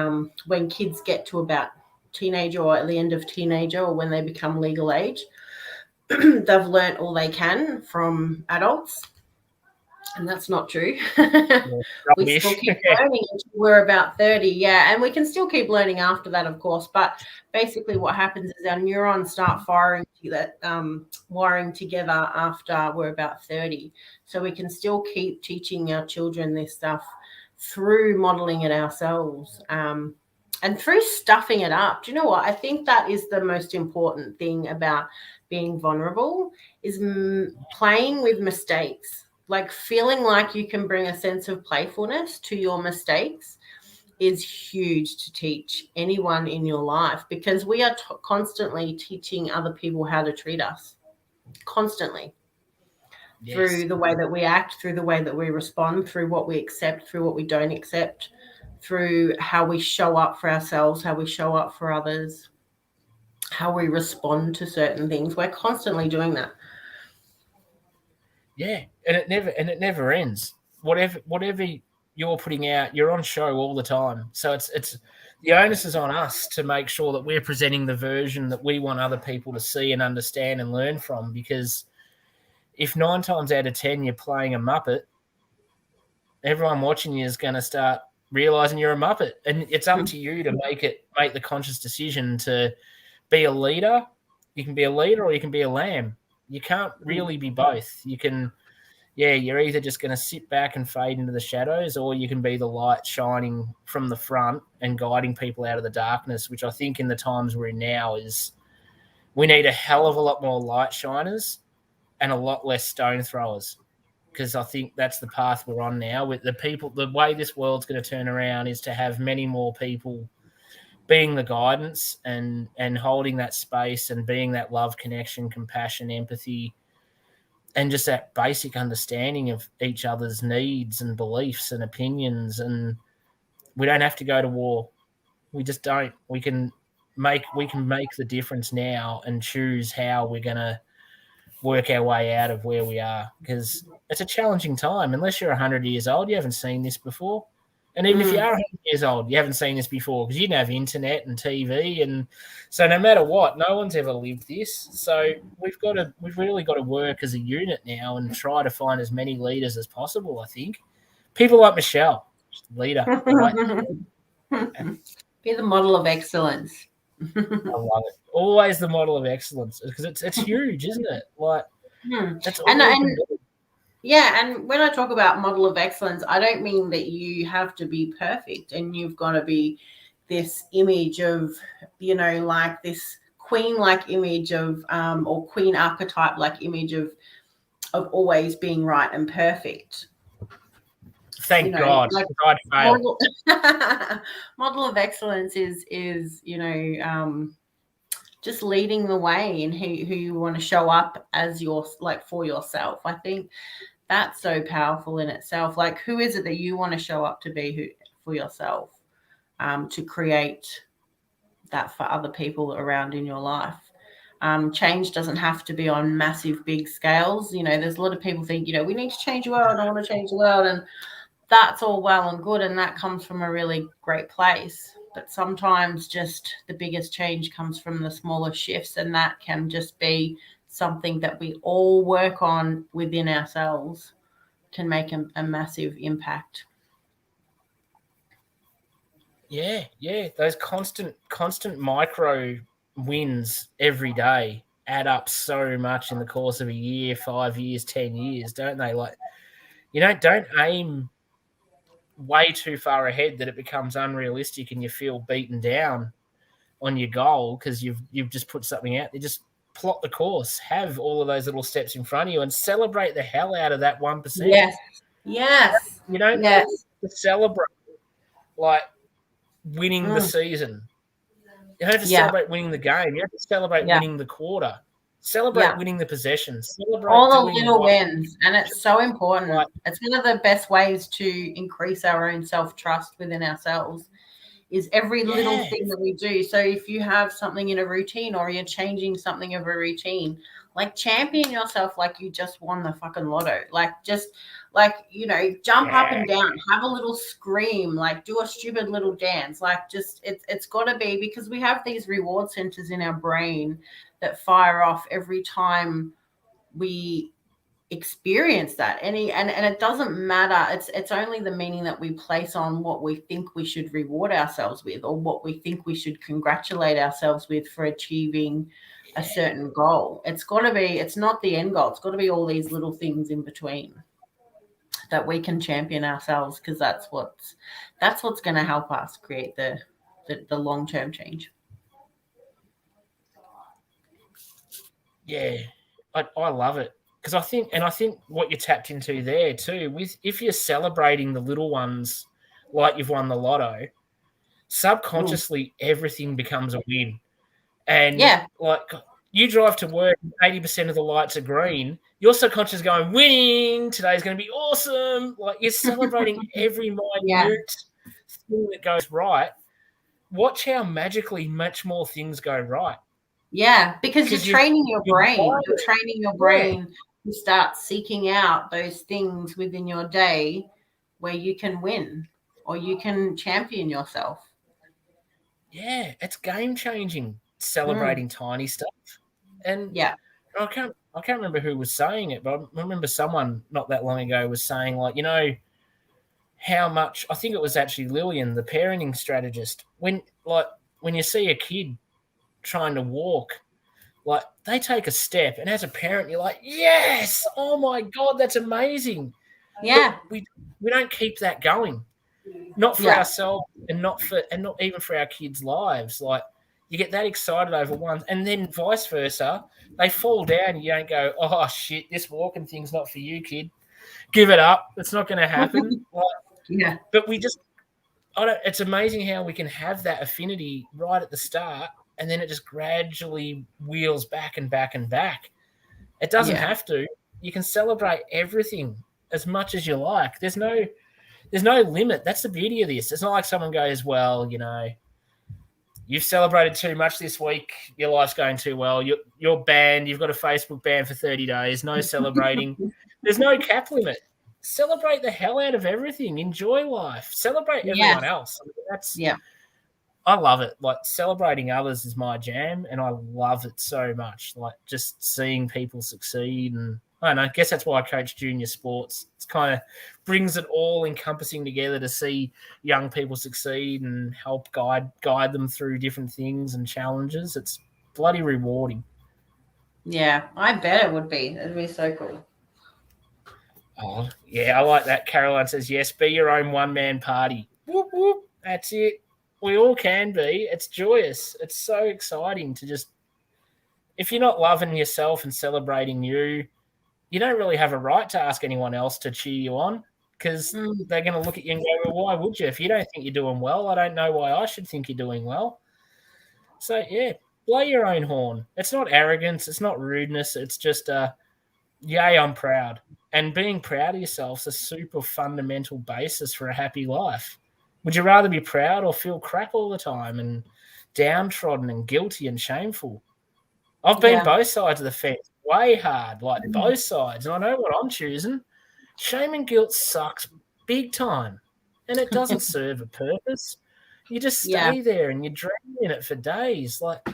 when kids get to about teenager or at the end of teenager or when they become legal age, they've learnt all they can from adults. And that's not true. We still keep learning until we're about 30. Yeah. And we can still keep learning after that, of course. But basically what happens is our neurons start wiring together after we're about 30. So we can still keep teaching our children this stuff through modeling it ourselves, and through stuffing it up. Do you know what? I think that is the most important thing about being vulnerable is playing with mistakes. Like feeling like you can bring a sense of playfulness to your mistakes is huge to teach anyone in your life, because we are constantly teaching other people how to treat us constantly. Yes. Through the way that we act, through the way that we respond, through what we accept, through what we don't accept, through how we show up for ourselves, how we show up for others, how we respond to certain things. We're constantly doing that. Yeah, and it never ends. Whatever you're putting out, you're on show all the time. So it's the onus is on us to make sure that we're presenting the version that we want other people to see and understand and learn from. Because if 9 times out of 10 you're playing a Muppet, everyone watching you is going to start realizing you're a Muppet, and it's up to you to make the conscious decision to be a leader. You can be a leader or you can be a lamb. You can't really be both. You can, you're either just going to sit back and fade into the shadows, or you can be the light shining from the front and guiding people out of the darkness, which I think in the times we're in now is we need a hell of a lot more light shiners and a lot less stone throwers, because I think that's the path we're on now with the people. The way this world's going to turn around is to have many more people being the guidance and holding that space and being that love, connection, compassion, empathy, and just that basic understanding of each other's needs and beliefs and opinions. And we don't have to go to war. We just don't. We can make the difference now and choose how we're going to work our way out of where we are, because it's a challenging time. Unless you're 100 years old, you haven't seen this before. And even if you are 100 years old, you haven't seen this before, because you didn't have internet and TV. And so no matter what, no one's ever lived this. So we've really got to work as a unit now and try to find as many leaders as possible, I think. People like Michelle, leader. Be the model of excellence. I love it. Always the model of excellence, because it's huge, isn't it? Like, that's all and when I talk about model of excellence, I don't mean that you have to be perfect and you've got to be this image of, like this queen-like image of, or queen archetype-like image of always being right and perfect. Thank God. Like God failed. Model of excellence is just leading the way in who you want to show up as for yourself. I think that's so powerful in itself. Like, who is it that you want to show up to be for yourself, to create that for other people around in your life. Change doesn't have to be on massive, big scales. There's a lot of people think, we need to change the world. I want to change the world. And that's all well and good. And that comes from a really great place. but sometimes just the biggest change comes from the smaller shifts, and that can just be something that we all work on within ourselves, can make a massive impact. Yeah, those constant micro wins every day add up so much in the course of a year, 5 years, 10 years, don't they? Like, don't aim way too far ahead that it becomes unrealistic and you feel beaten down on your goal because you've just put something out. You just plot the course, have all of those little steps in front of you, and celebrate the hell out of that 1%. Yes. You don't need to celebrate like winning the season. You don't have to celebrate winning the game. You have to celebrate winning the quarter. Celebrate winning the possessions. Celebrate all the doing little wins, and it's so important. It's one of the best ways to increase our own self-trust within ourselves, is every little thing that we do. So if you have something in a routine, or you're changing something of a routine, like champion yourself like you just won the fucking lotto. Jump up and down, have a little scream, like do a stupid little dance. Like, just it's got to be, because we have these reward centers in our brain that fire off every time we experience that. And it doesn't matter. It's only the meaning that we place on what we think we should reward ourselves with, or what we think we should congratulate ourselves with for achieving a certain goal. It's not the end goal. It's got to be all these little things in between that we can champion ourselves, because that's what's going to help us create the long-term change. Yeah, I love it. Because I think what you tapped into there too, if you're celebrating the little ones like you've won the lotto, subconsciously everything becomes a win. And like, you drive to work, 80% of the lights are green, your subconscious is going, winning, today's going to be awesome. Like, you're celebrating every minute thing that goes right. Watch how magically much more things go right. Yeah, because you're training your brain. You're training your brain to start seeking out those things within your day where you can win, or you can champion yourself. Yeah, it's game changing, celebrating tiny stuff. And I can't remember who was saying it, but I remember someone not that long ago was saying, like, how much, I think it was actually Lillian, the parenting strategist, when you see a kid trying to walk, like, they take a step, and as a parent, you're like, yes, oh my God, that's amazing. Yeah. But we don't keep that going. Not for ourselves, and not even for our kids' lives. Like, you get that excited over one, and then vice versa. They fall down, and you don't go, oh shit, this walking thing's not for you, kid. Give it up. It's not going to happen. But it's amazing how we can have that affinity right at the start, and then it just gradually wheels back and back and back. It doesn't have to. You can celebrate everything as much as you like. There's no limit. That's the beauty of this. It's not like someone goes, well, you've celebrated too much this week. Your life's going too well. You're banned. You've got a Facebook ban for 30 days. No celebrating. There's no cap limit. Celebrate the hell out of everything. Enjoy life. Celebrate everyone else. I love it. Like, celebrating others is my jam, and I love it so much. Like, just seeing people succeed, and I don't know, I guess that's why I coach junior sports. It's kind of brings it all encompassing together to see young people succeed and help guide them through different things and challenges. It's bloody rewarding. Yeah, I bet it would be. It'd be so cool. Oh, yeah, I like that. Caroline says, yes, be your own one-man party. Whoop, whoop. That's it. We all can be. It's joyous. It's so exciting to just, if you're not loving yourself and celebrating you don't really have a right to ask anyone else to cheer you on, because they're going to look at you and go, well, why would you? If you don't think you're doing well, I don't know why I should think you're doing well. So, yeah, blow your own horn. It's not arrogance. It's not rudeness. It's just, yay, I'm proud. And being proud of yourself is a super fundamental basis for a happy life. Would you rather be proud or feel crap all the time and downtrodden and guilty and shameful? I've been both sides of the fence, way hard, like both sides, and I know what I'm choosing. Shame and guilt sucks big time, and it doesn't serve a purpose. You just stay there and you drown in it for days. Like,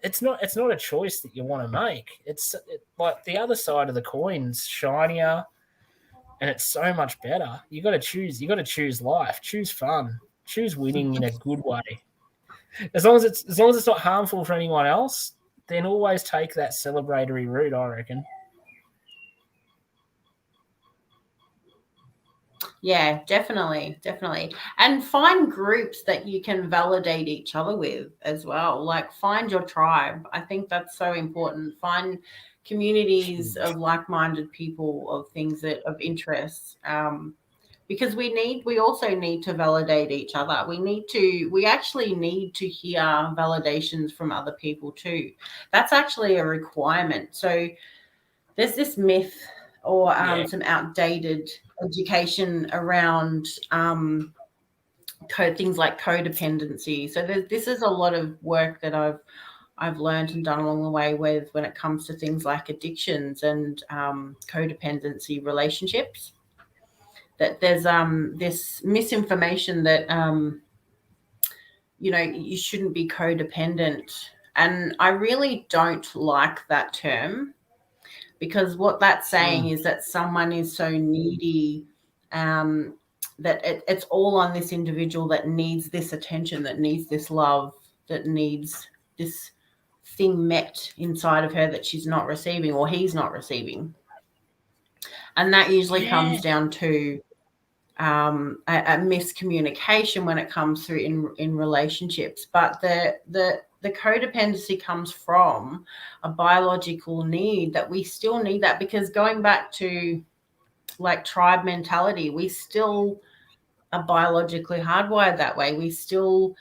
it's not a choice that you want to make. It's like the other side of the coin's shinier, and it's so much better. You got to choose. You got to choose life. Choose fun. Choose winning in a good way. As long as it's not harmful for anyone else, then always take that celebratory route, I reckon. Yeah, definitely. And find groups that you can validate each other with as well. Like, find your tribe. I think that's so important. Find communities of like-minded people, of things that of interest. Because we also need to validate each other. We actually need to hear validations from other people too. That's actually a requirement. So there's this myth or some outdated education around things like codependency. So this is a lot of work that I've learned and done along the way when it comes to things like addictions and codependency relationships. That there's this misinformation that you shouldn't be codependent, and I really don't like that term, because what that's saying is that someone is so needy that it's all on this individual that needs this attention, that needs this love, that needs this thing met inside of her that she's not receiving or he's not receiving. And that usually comes down to a miscommunication when it comes through in relationships. But the codependency comes from a biological need, that we still need that, because going back to like tribe mentality, we still are biologically hardwired that way. We still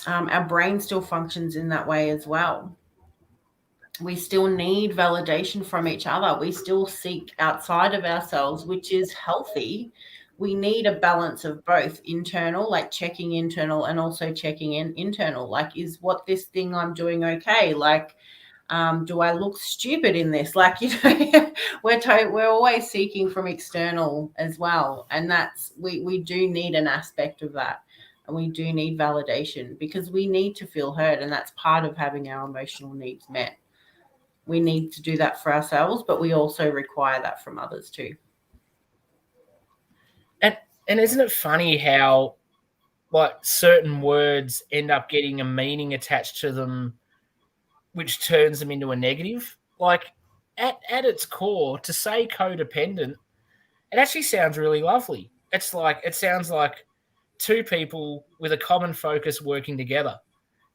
our brain still functions in that way as well. We still need validation from each other. We still seek outside of ourselves, which is healthy. We need a balance of both internal, like checking internal, and also checking in internal. Like, is what this thing I'm doing okay? Like, do I look stupid in this? Like, we're always seeking from external as well. And that's, we do need an aspect of that. And we do need validation, because we need to feel heard. And that's part of having our emotional needs met. We need to do that for ourselves, but we also require that from others too. And isn't it funny how, like, certain words end up getting a meaning attached to them, which turns them into a negative? Like, at its core, to say codependent, it actually sounds really lovely. It sounds like two people with a common focus working together.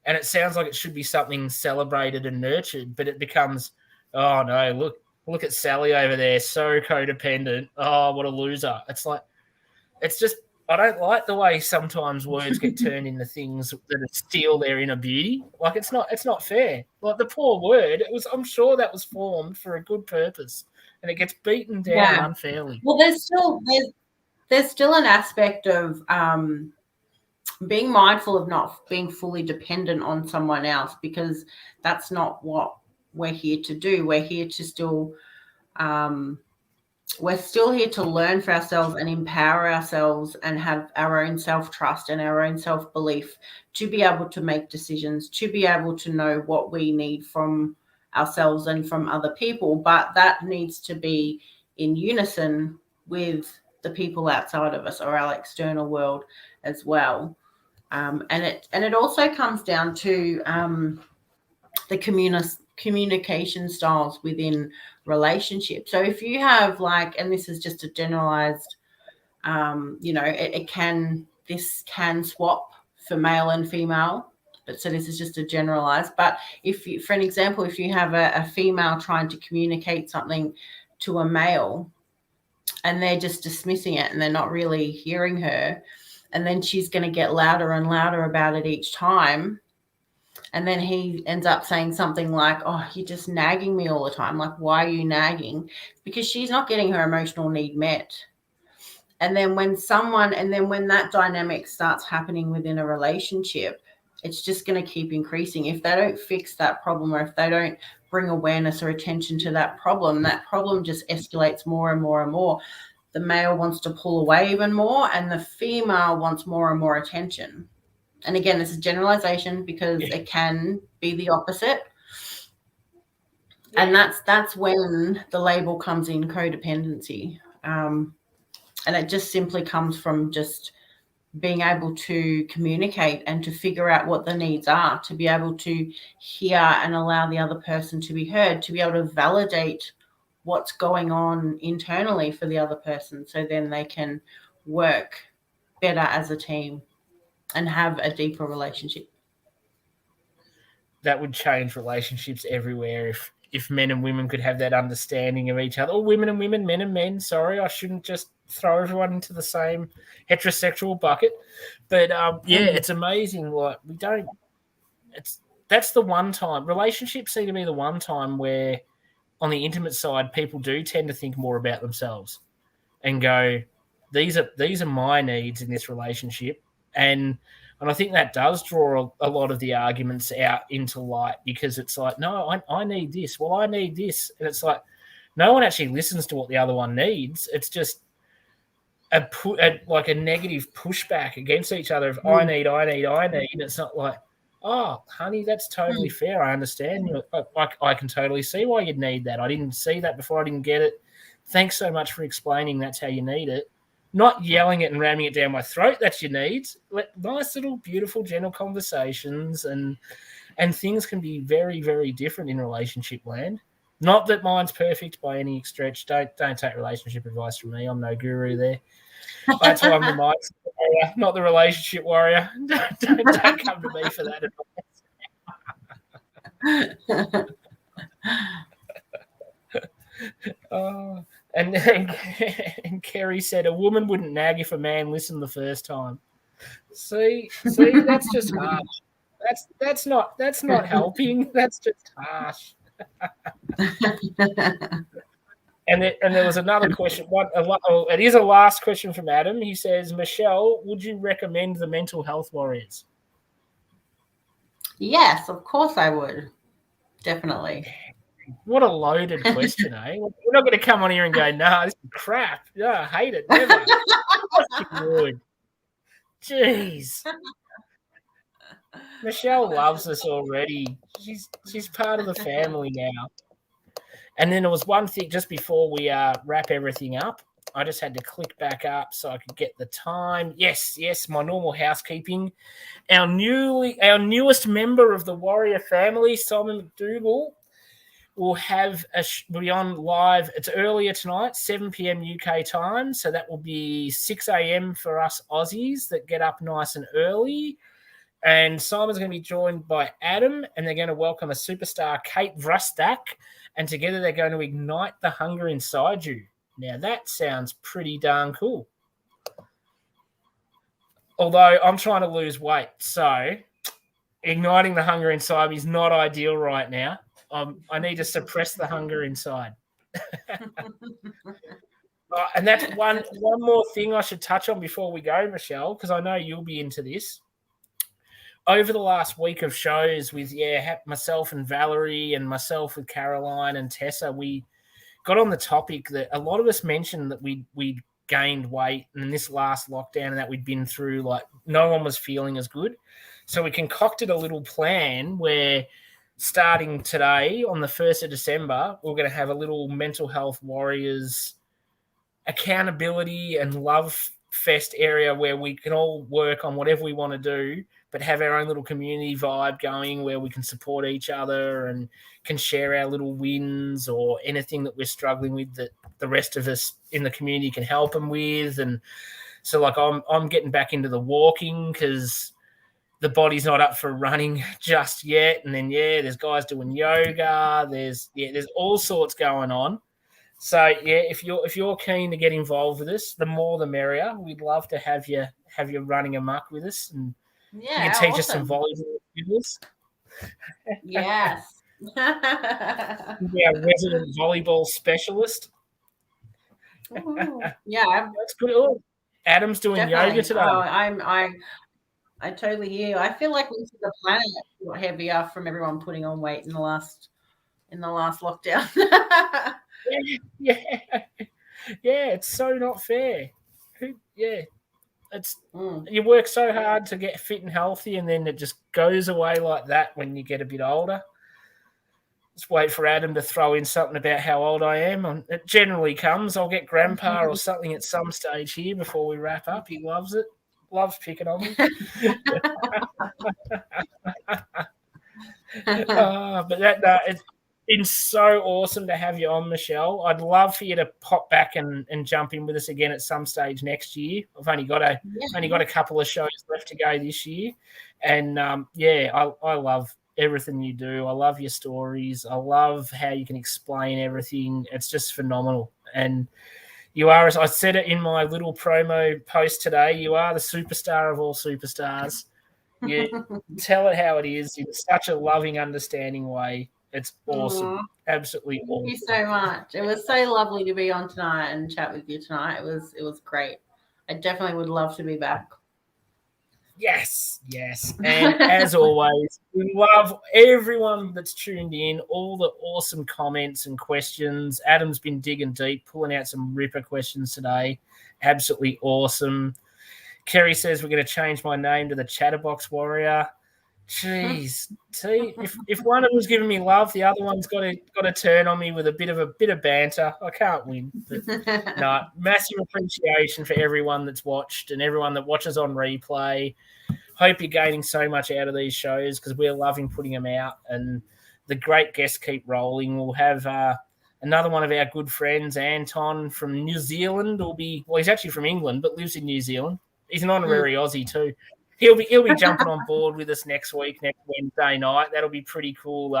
And it sounds like it should be something celebrated and nurtured, but it becomes, oh no, look at Sally over there, so codependent. Oh, what a loser. It's just, I don't like the way sometimes words get turned into things that steal their inner beauty. Like, it's not fair. Like, the poor word, I'm sure that was formed for a good purpose, and it gets beaten down unfairly. Well, there's still an aspect of being mindful of not being fully dependent on someone else, because that's not what we're here to do. We're here to still we're still here to learn for ourselves and empower ourselves and have our own self-trust and our own self-belief to be able to make decisions, to be able to know what we need from ourselves and from other people. But that needs to be in unison with the people outside of us, or our external world as well. And it also comes down to the communication styles within relationships. So if you have, like, and this is just a generalized, this can swap for male and female, but so this is just a generalized. But for an example, if you have a female trying to communicate something to a male, and they're just dismissing it and they're not really hearing her, and then she's going to get louder and louder about it each time. And then he ends up saying something like, oh, you're just nagging me all the time. Like, why are you nagging? Because she's not getting her emotional need met. And then when that dynamic starts happening within a relationship, it's just going to keep increasing. If they don't fix that problem, or if they don't bring awareness or attention to that problem just escalates more and more and more. The male wants to pull away even more, and the female wants more and more attention. And again, this is generalization because it can be the opposite. And that's when the label comes in, codependency. And it just simply comes from just being able to communicate and to figure out what the needs are, to be able to hear and allow the other person to be heard, to be able to validate what's going on internally for the other person, so then they can work better as a team and have a deeper relationship. That would change relationships everywhere if men and women could have that understanding of each other, or women and women, men and men. Sorry, I shouldn't just throw everyone into the same heterosexual bucket. But it's amazing. Like that's the one time relationships seem to be the one time where, on the intimate side, people do tend to think more about themselves and go, these are my needs in this relationship, and I think that does draw a lot of the arguments out into light, because it's like, no, I need this. Well, I need this. And it's like, no one actually listens to what the other one needs. It's just like a negative pushback against each other of I need. And it's not like, oh, honey, that's totally fair. I understand. I can totally see why you'd need that. I didn't see that before. I didn't get it. Thanks so much for explaining that's how you need it. Not yelling it and ramming it down my throat, that's your needs. Nice little, beautiful, gentle conversations, and things can be very, very different in relationship land. Not that mine's perfect by any stretch. Don't take relationship advice from me. I'm no guru there. That's why I'm the mindset warrior, not the relationship warrior. Don't come to me for that advice. And Kerry said a woman wouldn't nag if a man listened the first time. See, that's just harsh. That's not helping. That's just harsh. And there was another question. It is a last question from Adam. He says, Michelle, would you recommend the Mental Health Warriors? Yes, of course I would. Definitely. What a loaded question, eh? We're not going to come on here and go, nah, this is crap. No, I hate it. Never. Yes, you would. Jeez. Michelle loves us already. She's part of the family now. And then there was one thing just before we wrap everything up. I just had to click back up so I could get the time. Yes, my normal housekeeping. Our newest member of the Warrior family, Simon McDougall, will be on live. It's earlier tonight, 7 p.m. UK time. So that will be 6 a.m. for us Aussies that get up nice and early. And Simon's going to be joined by Adam, and they're going to welcome a superstar, Kate Vrustak, and together they're going to ignite the hunger inside you. Now, that sounds pretty darn cool. Although I'm trying to lose weight, so igniting the hunger inside me is not ideal right now. I need to suppress the hunger inside. And that's one more thing I should touch on before we go, Michelle, because I know you'll be into this. Over the last week of shows with myself and Valerie and myself with Caroline and Tessa, we got on the topic that a lot of us mentioned that we gained weight in this last lockdown and that we'd been through, like no one was feeling as good. So we concocted a little plan where starting today on the 1st of December, we're going to have a little Mental Health Warriors accountability and love fest area where we can all work on whatever we want to do, but have our own little community vibe going where we can support each other and can share our little wins or anything that we're struggling with that the rest of us in the community can help them with. And so like I'm getting back into the walking because the body's not up for running just yet. And then, there's guys doing yoga. There's all sorts going on. So if you're keen to get involved with us, the more the merrier. We'd love to have you running amok with us, and you can teach us some volleyball skills. Yes. Yeah, resident volleyball specialist. Yeah, that's good. Oh, Adam's doing yoga today. I totally hear you. I feel like the planet got heavier from everyone putting on weight in the last lockdown. Yeah, it's so not fair. You work so hard to get fit and healthy, and then it just goes away like that when you get a bit older. Just wait for Adam to throw in something about how old I am. It generally comes. I'll get grandpa or something at some stage here before we wrap up. He loves it. Loves picking on me. But it's been so awesome to have you on, Michelle. I'd love for you to pop back and jump in with us again at some stage next year. I've only got a couple of shows left to go this year, and I love everything you do. I love your stories. I love how you can explain everything. It's just phenomenal. And you are, as I said it in my little promo post today, you are the superstar of all superstars. You tell it how it is in such a loving, understanding way. It's awesome. Aww. Absolutely awesome. Thank you so much. It was so lovely to be on tonight and chat with you tonight. It was great. I definitely would love to be back. Yes. And as always, we love everyone that's tuned in, all the awesome comments and questions. Adam's been digging deep, pulling out some ripper questions today. Absolutely awesome. Kerry says we're going to change my name to the Chatterbox Warrior. Jeez, see, if one of them's giving me love, the other one's got to turn on me with a bit of banter. I can't win. But no, massive appreciation for everyone that's watched and everyone that watches on replay. Hope you're gaining so much out of these shows because we're loving putting them out, and the great guests keep rolling. We'll have another one of our good friends, Anton from New Zealand. He's actually from England but lives in New Zealand. He's an honorary Aussie too. He'll be jumping on board with us next Wednesday night. That'll be pretty cool.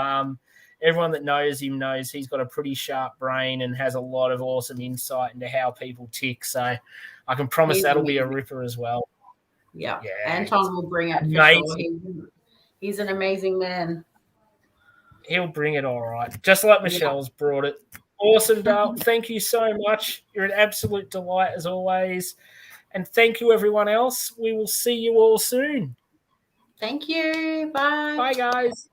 Everyone that knows him knows he's got a pretty sharp brain and has a lot of awesome insight into how people tick. So I can promise that'll be a ripper as well. Yeah. Anton will bring it for sure. He's an amazing man. He'll bring it all right, just like Michelle's brought it. Awesome, Dale. Thank you so much. You're an absolute delight as always. And thank you, everyone else. We will see you all soon. Thank you. Bye. Bye, guys.